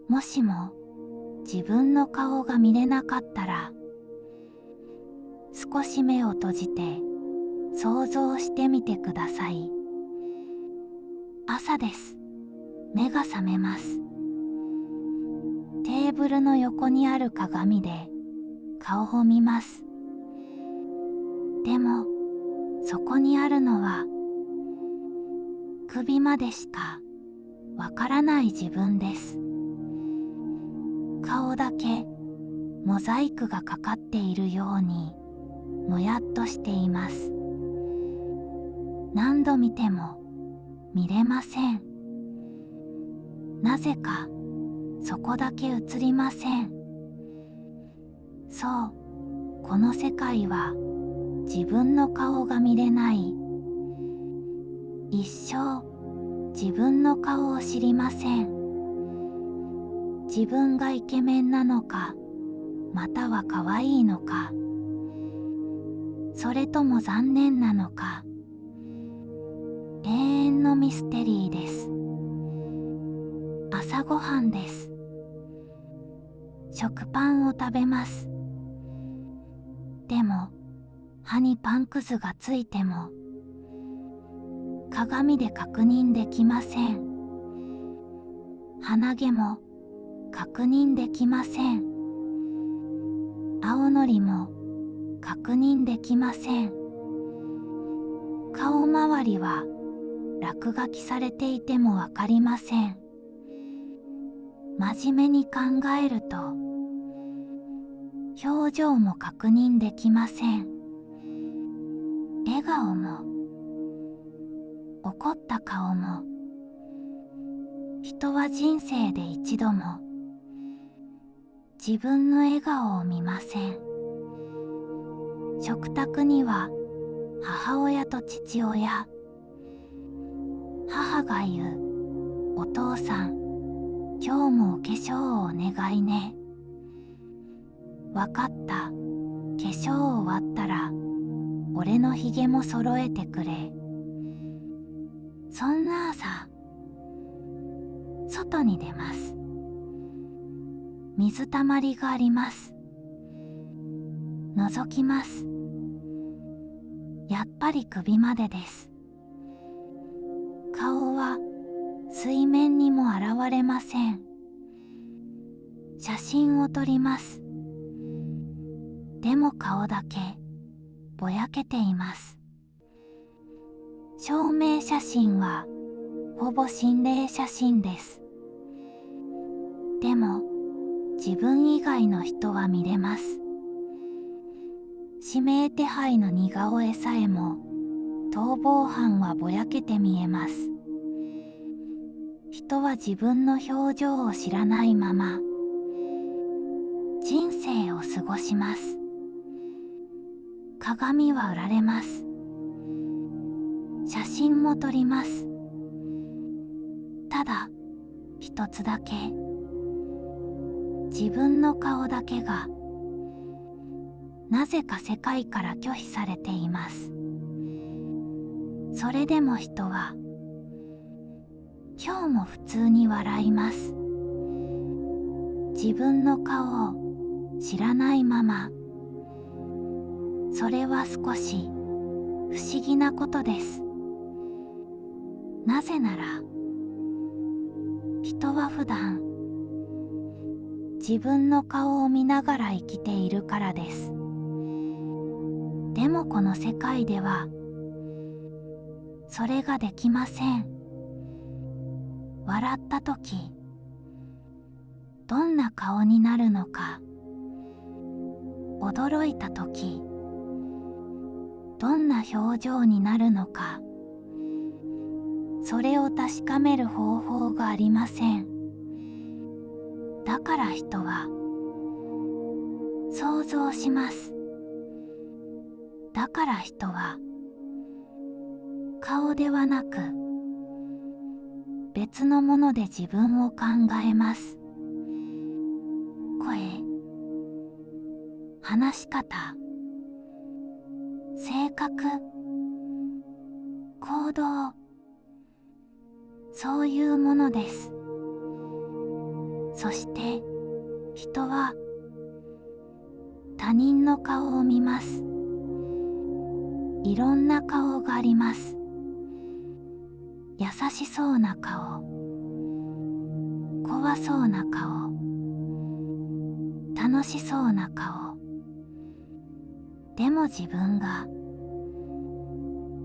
もしも自分の顔が見れなかったら、少し目を閉じて想像してみてください。朝です。目が覚めます。テーブルの横にある鏡で顔を見ます。でもそこにあるのは首までしかわからない自分です。顔だけモザイクがかかっているようにもやっとしています。何度見ても見れません。なぜかそこだけ映りません。そう、この世界は自分の顔が見れない。一生自分の顔を知りません。自分がイケメンなのか、または可愛いのか、それとも残念なのか、永遠のミステリーです。朝ごはんです。食パンを食べます。でも歯にパンくずがついても鏡で確認できません。鼻毛も確認できません。青のりも確認できません。顔周りは落書きされていてもわかりません。真面目に考えると表情も確認できません。笑顔も怒った顔も、人は人生で一度も自分の笑顔を見ません。食卓には母親と父親、母が言う、お父さん、今日もお化粧をお願いね。わかった、化粧終わったら俺のひげも揃えてくれ。そんな朝、外に出ます。水たまりがあります。覗きます。やっぱり首までです。顔は水面にも現れません。写真を撮ります。でも顔だけぼやけています。証明写真はほぼ心霊写真です。でも自分以外の人は見れます。指名手配の似顔絵さえも逃亡犯はぼやけて見えます。人は自分の表情を知らないまま人生を過ごします。鏡は売られます。写真も撮ります。ただ一つだけ、自分の顔だけがなぜか世界から拒否されています。それでも人は今日も普通に笑います。自分の顔を知らないまま。それは少し不思議なことです。なぜなら人は普段自分の顔を見ながら生きているからです。でもこの世界ではそれができません。笑ったときどんな顔になるのか、驚いたときどんな表情になるのか、それを確かめる方法がありません。だから人は想像します。だから人は顔ではなく別のもので自分を考えます。声、話し方、性格、行動、そういうものです。そして人は他人の顔を見ます。いろんな顔があります。優しそうな顔、怖そうな顔、楽しそうな顔。でも自分が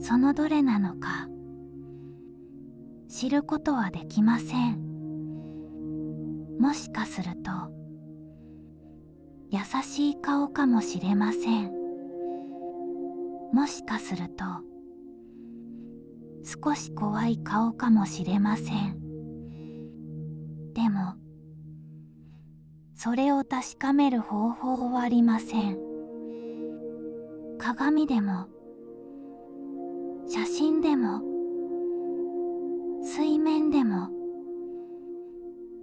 そのどれなのか知ることはできません。もしかすると優しい顔かもしれません。もしかすると少し怖い顔かもしれません。でもそれを確かめる方法はありません。鏡でも写真でも水面でも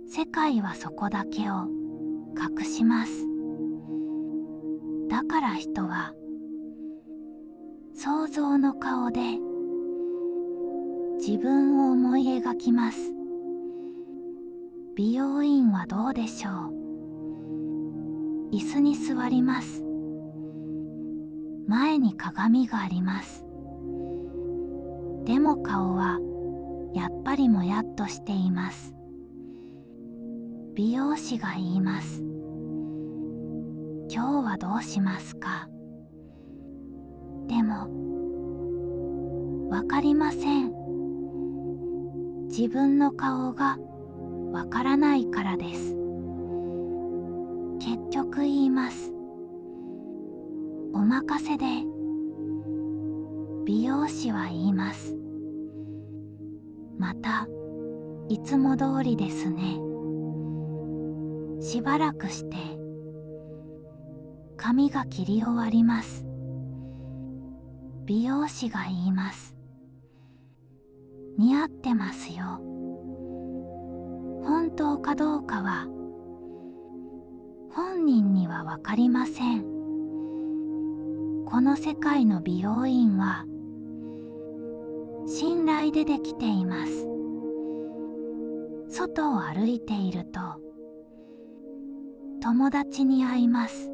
世界はそこだけを隠します。だから人は想像の顔で自分を思い描きます。美容院はどうでしょう。椅子に座ります。前に鏡があります。でも顔はやっぱりもやっとしています。美容師が言います。今日はどうしますか。でもわかりません。自分の顔がわからないからです。結局言います。お任せで。美容師は言います。またいつも通りですね。しばらくして髪が切り終わります。美容師が言います。似合ってますよ。本当かどうかは本人にはわかりません。この世界の美容院は信頼でできています。外を歩いていると友達に会います。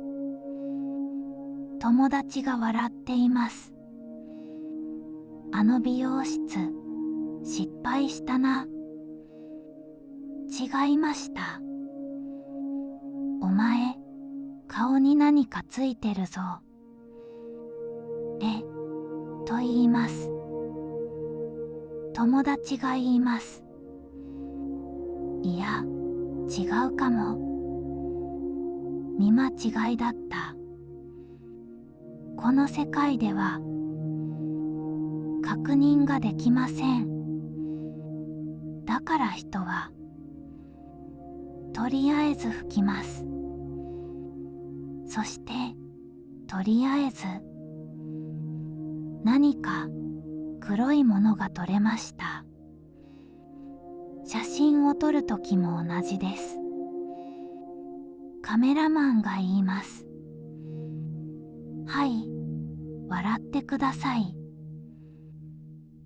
友達が笑っています。あの美容室失敗したな。違いました。お前顔に何かついてるぞ。と言います。友達が言います。いや違うかも。見間違いだった。この世界では確認ができません。だから人はとりあえず拭きます。そしてとりあえず何か黒いものが取れました。写真を撮るときも同じです。カメラマンが言います。はい、笑ってください。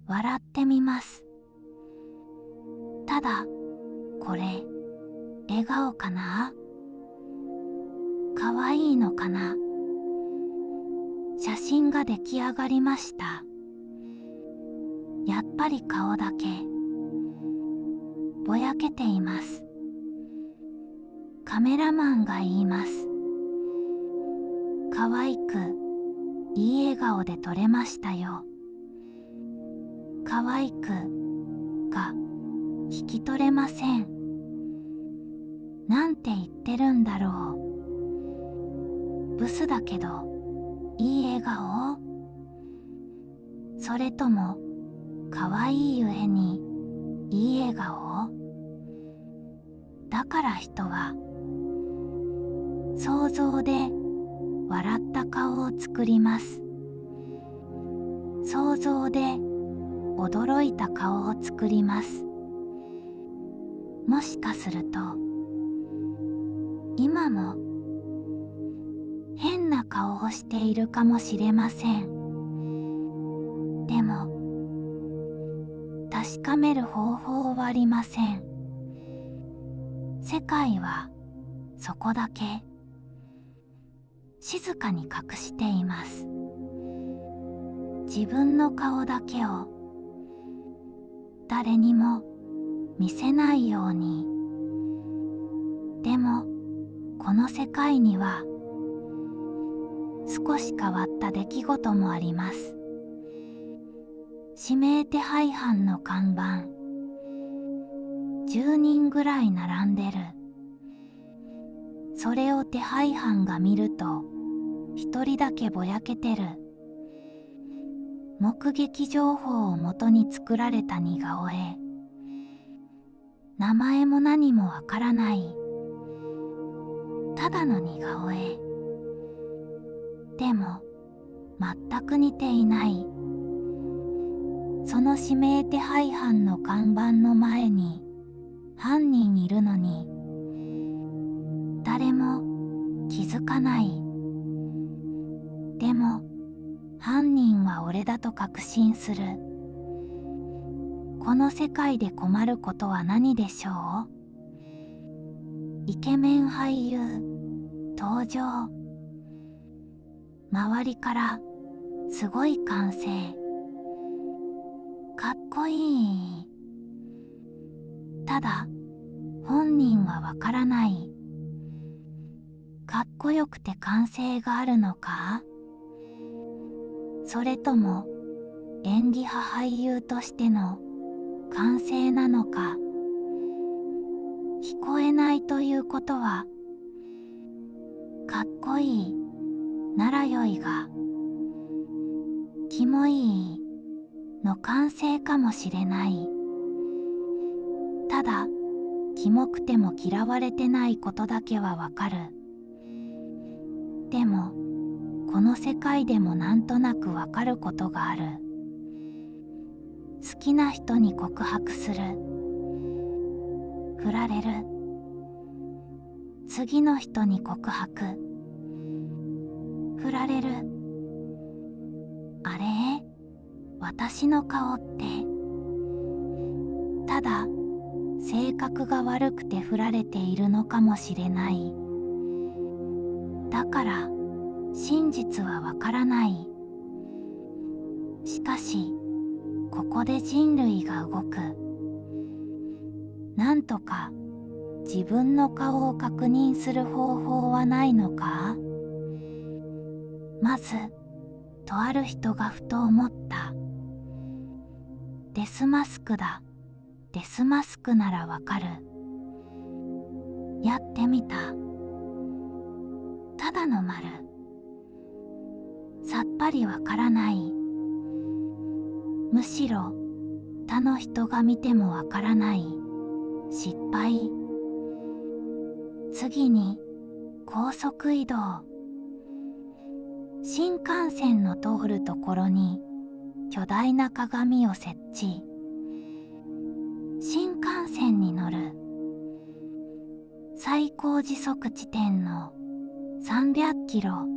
笑ってみます。ただこれ笑顔かな？かわいいのかな？写真が出来上がりました。やっぱり顔だけぼやけています。カメラマンが言います。かわいくいい笑顔で撮れましたよ。かわいくが引き取れません。なんて言ってるんだろう。ブスだけどいい笑顔？それともかわいい上にいい笑顔？だから人は想像で笑った顔を作ります。想像で驚いた顔を作ります。もしかすると今も変な顔をしているかもしれません。でも確かめる方法はありません。世界はそこだけ静かに隠しています。自分の顔だけを誰にも見せないように。でもこの世界には少し変わった出来事もあります。指名手配犯の看板、10人ぐらい並んでる。それを手配犯が見ると一人だけぼやけてる。目撃情報をもとに作られた似顔絵。名前も何もわからない。ただの似顔絵。でも全く似ていない。その指名手配犯の看板の前に犯人いるのに誰も気づかない。でも犯人は俺だと確信する。この世界で困ることは何でしょう？イケメン俳優登場。周りからすごい歓声。かっこいい。ただ本人はわからない。かっこよくて歓声があるのか？それとも演技派俳優としての歓声なのか？聞こえないということはかっこいいならよいがキモいいの歓声かもしれない。ただキモくても嫌われてないことだけはわかる。でもこの世界でもなんとなくわかることがある。好きな人に告白する。振られる。次の人に告白。振られる。あれ？私の顔ってただ性格が悪くて振られているのかもしれない。だから真実はわからない。しかしここで人類が動く。なんとか自分の顔を確認する方法はないのか？まずとある人がふと思った。デスマスクだ。デスマスクならわかる。やってみた。ただの丸。さっぱりわからない。むしろ他の人が見てもわからない。失敗。次に高速移動。新幹線の通るところに巨大な鏡を設置。新幹線に乗る。最高時速地点の300キロ。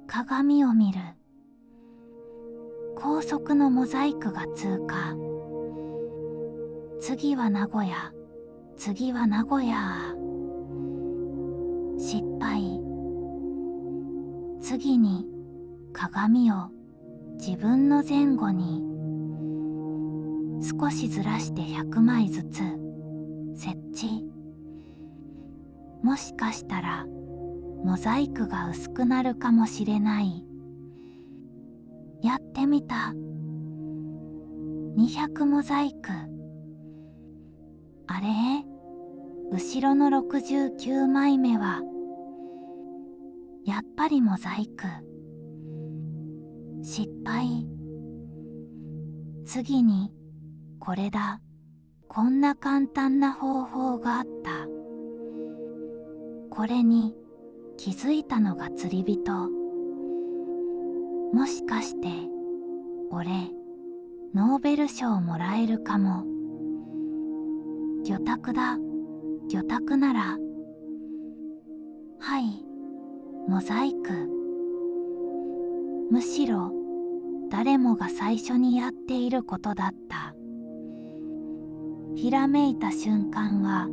鏡を見る。高速のモザイクが通過。次は名古屋。次は名古屋。失敗。次に鏡を自分の前後に少しずらして100枚ずつ設置。もしかしたらモザイクが薄くなるかもしれない。やってみた。200モザイク。あれ？後ろの69枚目はやっぱりモザイク。失敗。次にこれだ。こんな簡単な方法があった。これに気づいたのが釣り人。もしかして俺ノーベル賞もらえるかも。魚拓だ。魚拓なら。はい、モザイク。むしろ誰もが最初にやっていることだった。ひらめいた瞬間は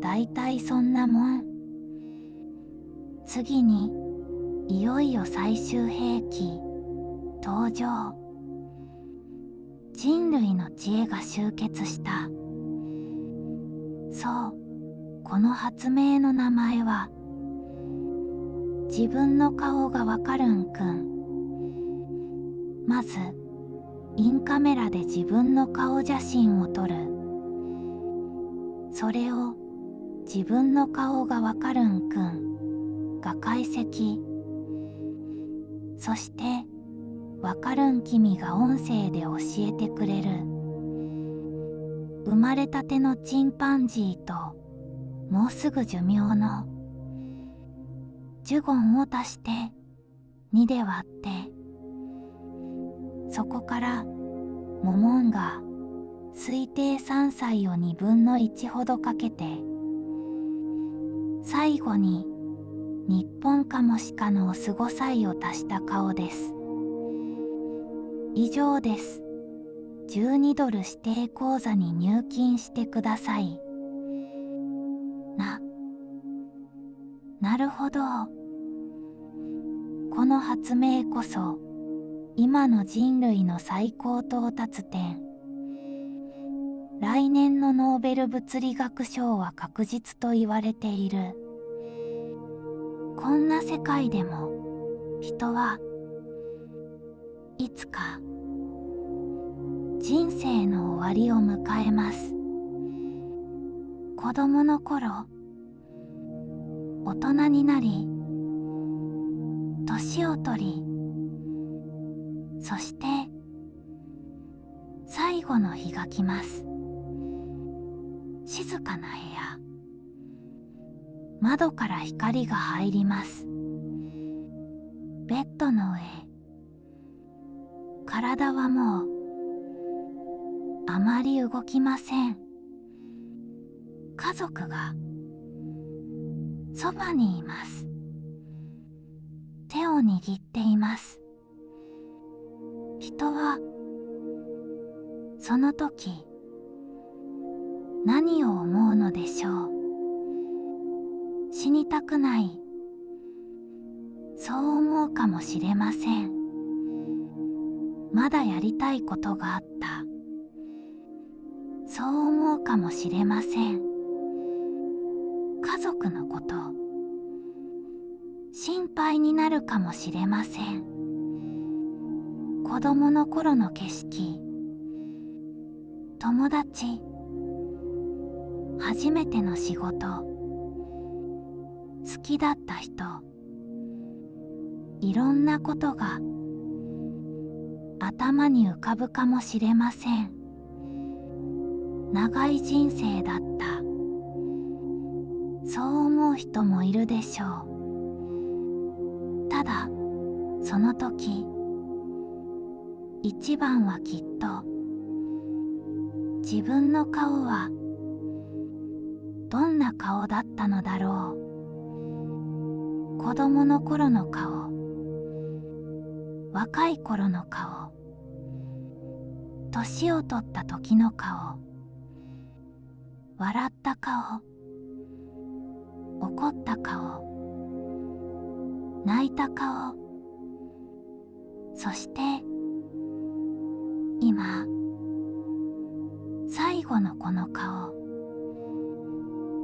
だいたいそんなもん。次にいよいよ最終兵器登場。人類の知恵が集結した。そう、この発明の名前は自分の顔がわかるんくん。まずインカメラで自分の顔写真を撮る。それを自分の顔がわかるんくんが解析。そしてわかるん君が音声で教えてくれる。生まれたてのチンパンジーともうすぐ寿命のジュゴンを足して2で割って、そこからモモンが推定3歳を2分の1ほどかけて、最後に日本カモシカのオス5歳を足した顔です。以上です。12ドル指定口座に入金してください。なるほど。この発明こそ今の人類の最高到達点。来年のノーベル物理学賞は確実と言われている。こんな世界でも人はいつか人生の終わりを迎えます。子供の頃、大人になり、年を取り、そして最後の日が来ます。静かな部屋。窓から光が入ります。ベッドの上。体はもうあまり動きません。家族がそばにいます。手を握っています。人はその時何を思うのでしょう。死にたくない。そう思うかもしれません。まだやりたいことがあった。そう思うかもしれません。家族のこと、心配になるかもしれません。子供の頃の景色、友達、初めての仕事、好きだった人、いろんなことが頭に浮かぶかもしれません。長い人生だった。そう思う人もいるでしょう。ただ、その時、一番はきっと、自分の顔はどんな顔だったのだろう。子供の頃の顔、若い頃の顔、年を取った時の顔、笑った顔、怒った顔、泣いた顔、そして今、最後のこの顔、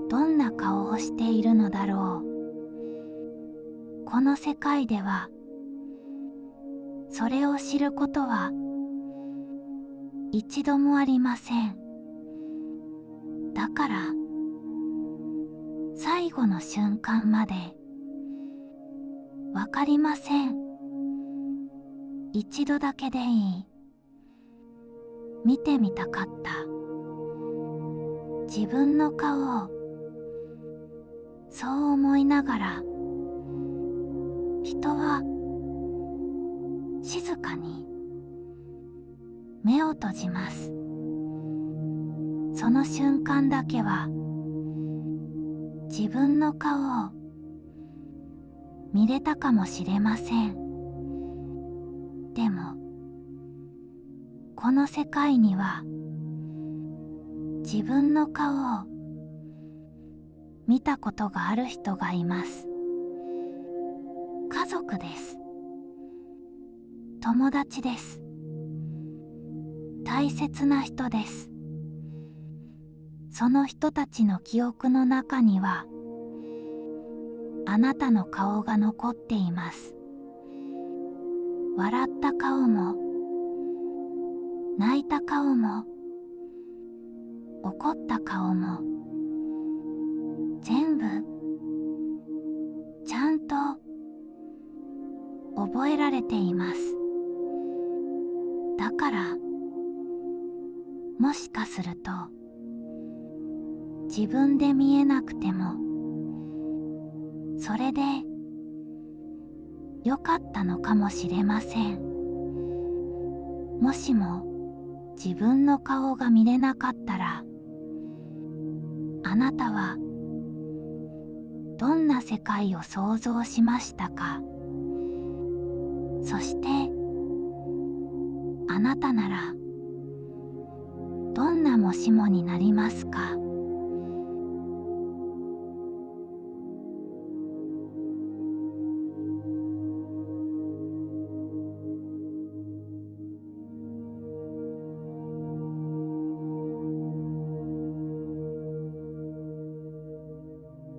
どんな顔をしているのだろう。この世界ではそれを知ることは一度もありません。だから最後の瞬間までわかりません。一度だけでいい。見てみたかった。自分の顔をそう思いながら、人は静かに目を閉じます。その瞬間だけは自分の顔を見れたかもしれません。でもこの世界には自分の顔を見たことがある人がいます。家族です。友達です。大切な人です。その人たちの記憶の中にはあなたの顔が残っています。笑った顔も泣いた顔も怒った顔も全部ちゃんと覚えられています。だからもしかすると自分で見えなくてもそれでよかったのかもしれません。もしも自分の顔が見れなかったらあなたはどんな世界を想像しましたか？そしてあなたならどんなもしもになりますか？